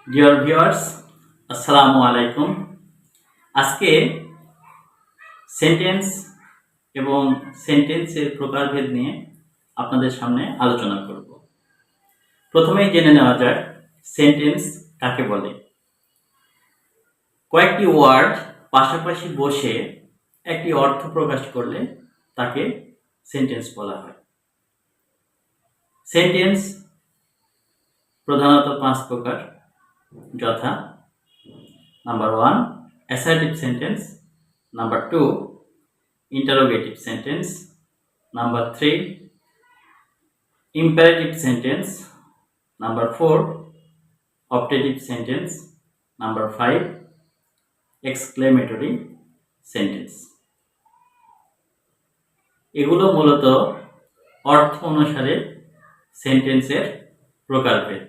Dear viewers, আসসালামু আলাইকুম। আজকে সেন্টেন্স এবং সেন্টেন্সের প্রকারভেদ নিয়ে আপনাদের সামনে আলোচনা করব। প্রথমেই জেনে নেওয়া যাক সেন্টেন্স কাকে বলে। কয়েকটি ওয়ার্ড পাশাপাশি বসে একটি অর্থ প্রকাশ করলে তাকে সেন্টেন্স বলা হয়। সেন্টেন্স প্রধানত 5 প্রকার, যথা number 1 assertive sentence, number 2 interrogative sentence, number 3 imperative sentence, number 4 optative sentence, number 5 exclamatory sentence। এগুলো মূলত অর্থ অনুসারে সেন্টেন্সের প্রকারভেদ।